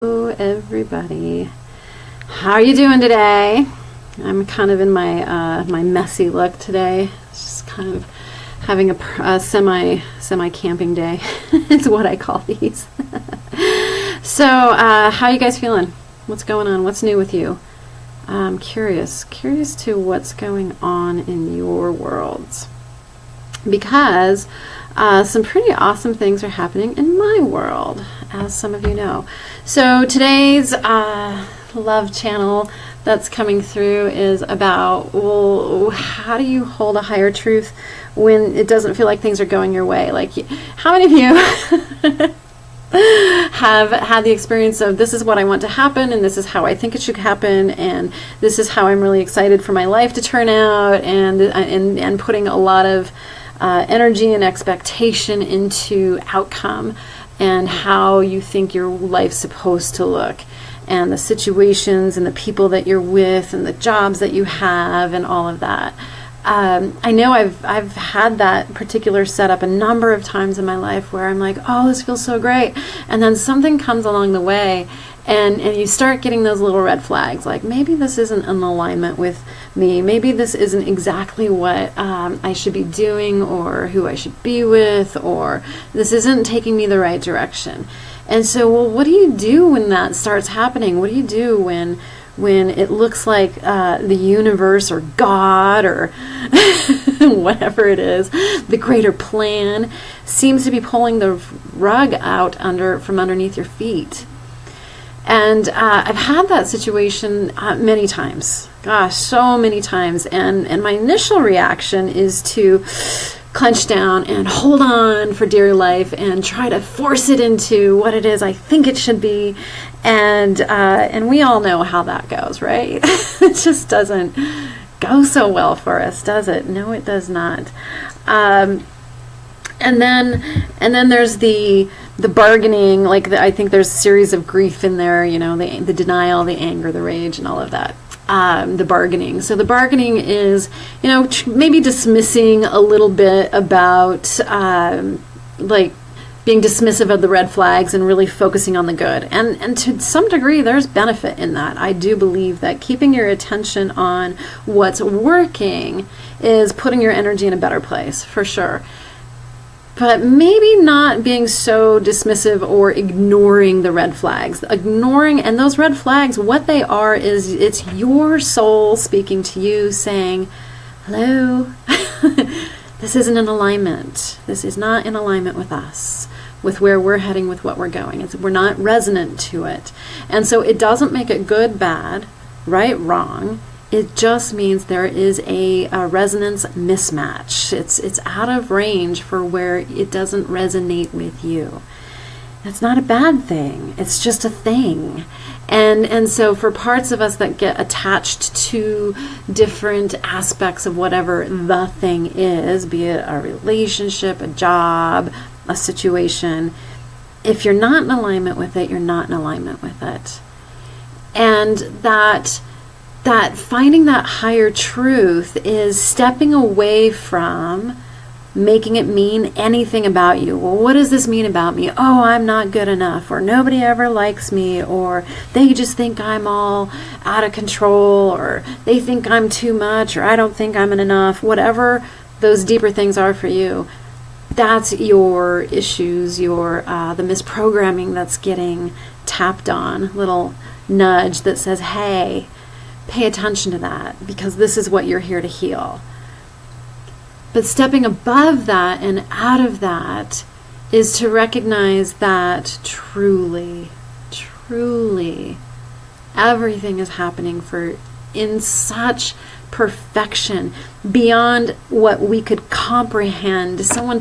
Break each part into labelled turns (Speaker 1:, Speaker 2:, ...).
Speaker 1: Hello everybody. How are you doing today? I'm kind of in my my messy look today. It's just kind of having a semi camping day. It's what I call these. So how are you guys feeling? What's going on? What's new with you? I'm curious to what's going on in your worlds, because some pretty awesome things are happening in my world, as some of you know. So today's love channel that's coming through is about, well, how do you hold a higher truth when it doesn't feel like things are going your way? Like, how many of you have had the experience of, this is what I want to happen, and this is how I think it should happen, and this is how I'm really excited for my life to turn out, and putting a lot of energy and expectation into outcome and how you think your life's supposed to look, and the situations and the people that you're with and the jobs that you have and all of that. I know I've had that particular setup a number of times in my life where I'm like, oh, this feels so great, and then something comes along the way and you start getting those little red flags, like maybe this isn't in alignment with me, maybe this isn't exactly what I should be doing or who I should be with, or this isn't taking me the right direction. And so, well, what do you do when that starts happening? What do you do when it looks like the universe or God or whatever it is, the greater plan, seems to be pulling the rug out from underneath your feet? And I've had that situation many times. Gosh, so many times. And my initial reaction is to clench down and hold on for dear life and try to force it into what it is I think it should be. And we all know how that goes, right? It just doesn't go so well for us, does it? No, it does not. And then there's the bargaining, I think there's a series of grief in there, the denial, the anger, the rage, and all of that. The bargaining. So the bargaining is, maybe dismissing a little bit about, being dismissive of the red flags and really focusing on the good. And to some degree, there's benefit in that. I do believe that keeping your attention on what's working is putting your energy in a better place, for sure. But maybe not being so dismissive or ignoring the red flags. And those red flags, what they are is, it's your soul speaking to you saying, hello, this isn't in alignment. This is not in alignment with us, with where we're heading, with what we're going. We're not resonant to it. And so it doesn't make it good, bad, right, wrong. It just means there is a resonance mismatch. It's out of range for where it doesn't resonate with you. That's not a bad thing. It's just a thing. And so for parts of us that get attached to different aspects of whatever the thing is, be it a relationship, a job, a situation, if you're not in alignment with it, you're not in alignment with it. And that finding that higher truth is stepping away from making it mean anything about you. Well, what does this mean about me? Oh, I'm not good enough, or nobody ever likes me, or they just think I'm all out of control, or they think I'm too much, or I don't think I'm enough. Whatever those deeper things are for you, that's your issues, the misprogramming that's getting tapped on, little nudge that says, hey, pay attention to that, because this is what you're here to heal. But stepping above that and out of that is to recognize that truly, everything is happening in such perfection, beyond what we could comprehend. Someone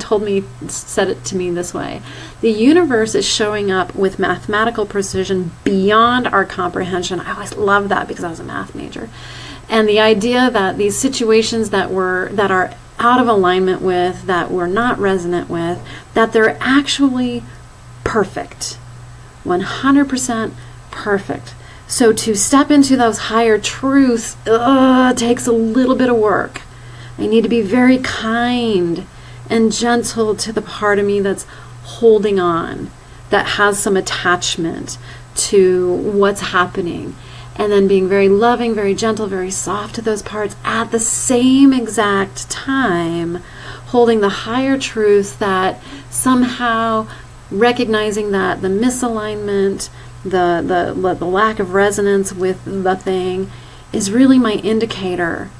Speaker 1: said it to me this way: the universe is showing up with mathematical precision beyond our comprehension. I always loved that because I was a math major. And the idea that these situations that are out of alignment with, that we're not resonant with, that they're actually perfect, 100% perfect. So to step into those higher truths takes a little bit of work. I need to be very kind and gentle to the part of me that's holding on, that has some attachment to what's happening. And then being very loving, very gentle, very soft to those parts at the same exact time, holding the higher truth that somehow recognizing that the misalignment, the lack of resonance with the thing is really my indicator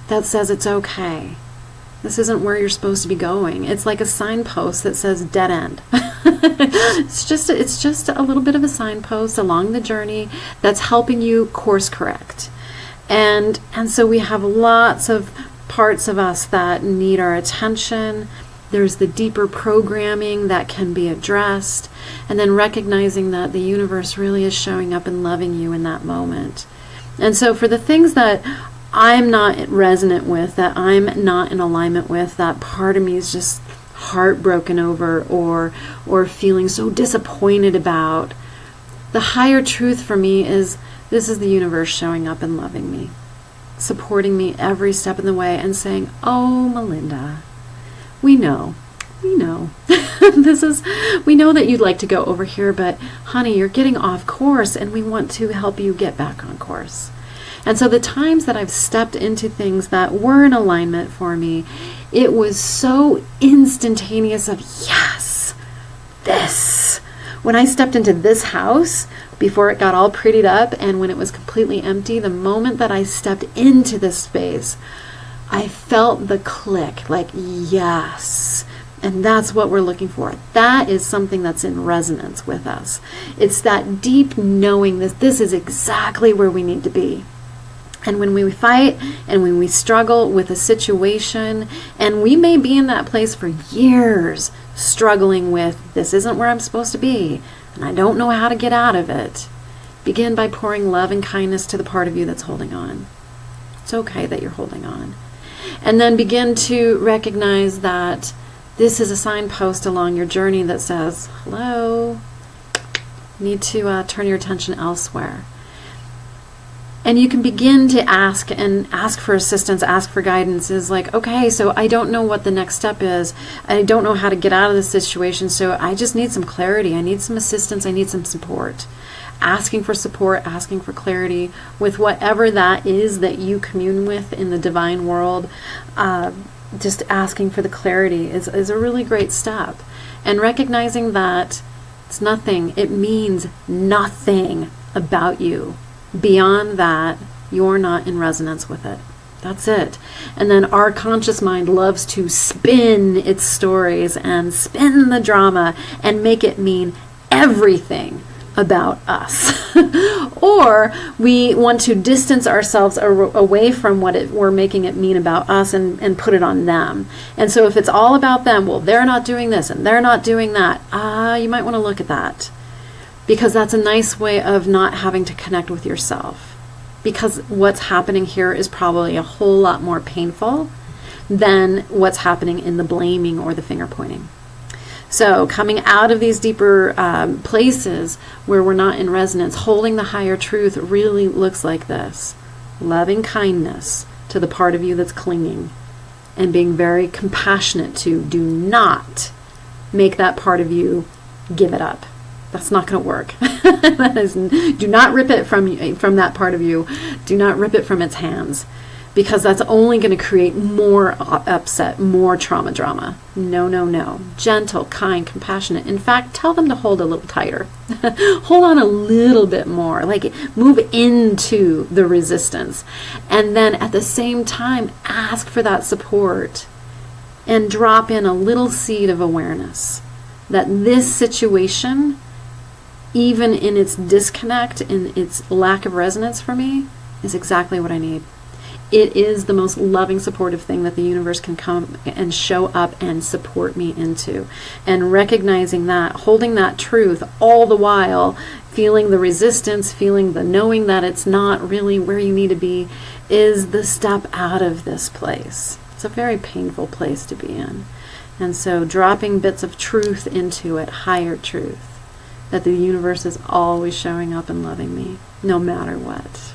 Speaker 1: that says it's okay. This isn't where you're supposed to be going. It's like a signpost that says dead end. It's just a little bit of a signpost along the journey that's helping you course correct. And so we have lots of parts of us that need our attention. There's the deeper programming that can be addressed, and then recognizing that the universe really is showing up and loving you in that moment. And so for the things that I'm not resonant with, that I'm not in alignment with, that part of me is just heartbroken over or feeling so disappointed about, the higher truth for me is this is the universe showing up and loving me, supporting me every step of the way and saying, oh, Melinda, we know we know that you'd like to go over here, but honey, you're getting off course and we want to help you get back on course. And so the times that I've stepped into things that were in alignment for me, it was so instantaneous of yes, this. When I stepped into this house, before it got all prettied up and when it was completely empty, the moment that I stepped into this space, I felt the click, like yes. And that's what we're looking for. That is something that's in resonance with us. It's that deep knowing that this is exactly where we need to be. And when we fight and when we struggle with a situation, and we may be in that place for years, struggling with, this isn't where I'm supposed to be, and I don't know how to get out of it, begin by pouring love and kindness to the part of you that's holding on. It's okay that you're holding on. And then begin to recognize that this is a signpost along your journey that says, hello, you need to turn your attention elsewhere. And you can begin to ask for assistance, ask for guidance. Is like, okay, so I don't know what the next step is. I don't know how to get out of this situation. So I just need some clarity. I need some assistance. I need some support. Asking for support, asking for clarity with whatever that is that you commune with in the divine world. Just asking for the clarity is a really great step. And recognizing that it's nothing. It means nothing about you. Beyond that, you're not in resonance with it. That's it. And then our conscious mind loves to spin its stories and spin the drama and make it mean everything about us. Or we want to distance ourselves away from what we're making it mean about us and put it on them. And so if it's all about them, well, they're not doing this and they're not doing that, you might want to look at that. Because that's a nice way of not having to connect with yourself. Because what's happening here is probably a whole lot more painful than what's happening in the blaming or the finger pointing. So coming out of these deeper places where we're not in resonance, holding the higher truth really looks like this. Loving kindness to the part of you that's clinging. And being very compassionate to do not make that part of you give it up. That's not going to work. That is, do not rip it from that part of you. Do not rip it from its hands, because that's only going to create more upset, more trauma drama. No, no, no. Gentle, kind, compassionate. In fact, tell them to hold a little tighter. Hold on a little bit more. Like move into the resistance. And then at the same time, ask for that support and drop in a little seed of awareness that this situation, even in its disconnect, in its lack of resonance for me, is exactly what I need. It is the most loving, supportive thing that the universe can come and show up and support me into. And recognizing that, holding that truth all the while, feeling the resistance, feeling the knowing that it's not really where you need to be, is the step out of this place. It's a very painful place to be in. And so dropping bits of truth into it, higher truth, that the universe is always showing up and loving me, no matter what.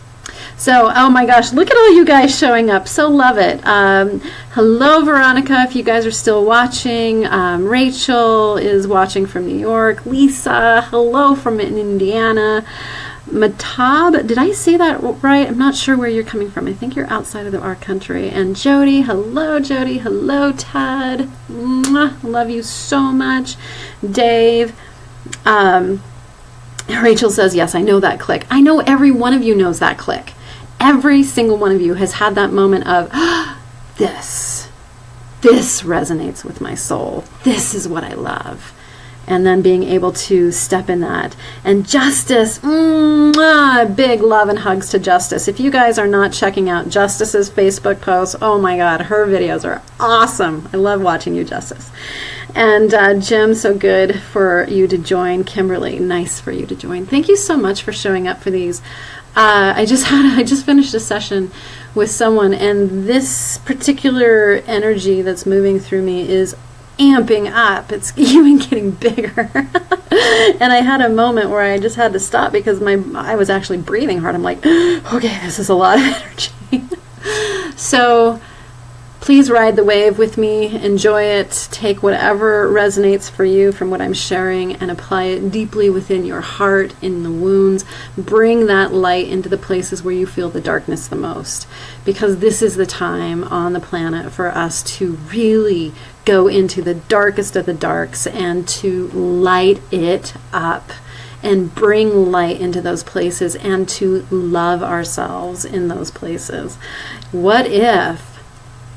Speaker 1: So, oh my gosh, look at all you guys showing up. So love it. Hello, Veronica, if you guys are still watching. Rachel is watching from New York. Lisa, hello from Indiana. Matab, did I say that right? I'm not sure where you're coming from. I think you're outside of our country. And Jody, hello, Jody. Hello, Ted. Mwah, love you so much. Dave. Rachel says, yes, I know that click. I know every one of you knows that click. Every single one of you has had that moment of, this resonates with my soul. This is what I love. And then being able to step in that. And Justice, big love and hugs to Justice. If you guys are not checking out Justice's Facebook posts, oh my God, her videos are awesome. I love watching you, Justice. And Jim, so good for you to join. Kimberly, nice for you to join. Thank you so much for showing up for these. I just finished a session with someone, and this particular energy that's moving through me is amping up. It's even getting bigger. And I had a moment where I just had to stop because I was actually breathing hard. I'm like, okay, this is a lot of energy. So please ride the wave with me, enjoy it, take whatever resonates for you from what I'm sharing and apply it deeply within your heart, in the wounds. Bring that light into the places where you feel the darkness the most, because this is the time on the planet for us to really go into the darkest of the darks and to light it up and bring light into those places and to love ourselves in those places. What if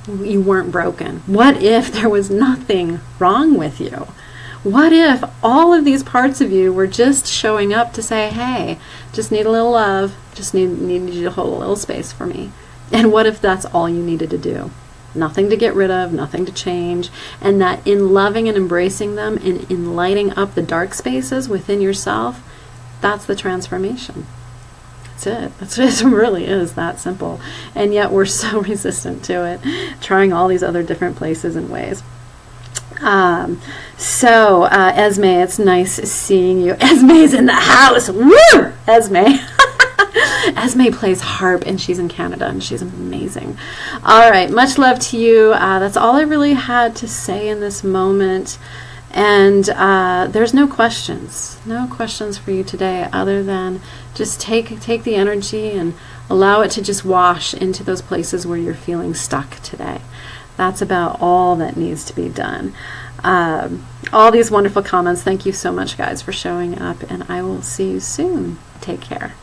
Speaker 1: you weren't broken? What if there was nothing wrong with you? What if all of these parts of you were just showing up to say, hey, just need a little love, just need you to hold a little space for me? And what if that's all you needed to do? Nothing to get rid of, nothing to change, and that in loving and embracing them and in lighting up the dark spaces within yourself, that's the transformation. That's it. It really is that simple. And yet we're so resistant to it, trying all these other different places and ways. Esme, it's nice seeing you. Esme's in the house. Woo! Esme. Esme plays harp, and she's in Canada, and she's amazing. All right, much love to you. That's all I really had to say in this moment. And there's no questions for you today other than just take the energy and allow it to just wash into those places where you're feeling stuck today. That's about all that needs to be done. All these wonderful comments. Thank you so much, guys, for showing up, and I will see you soon. Take care.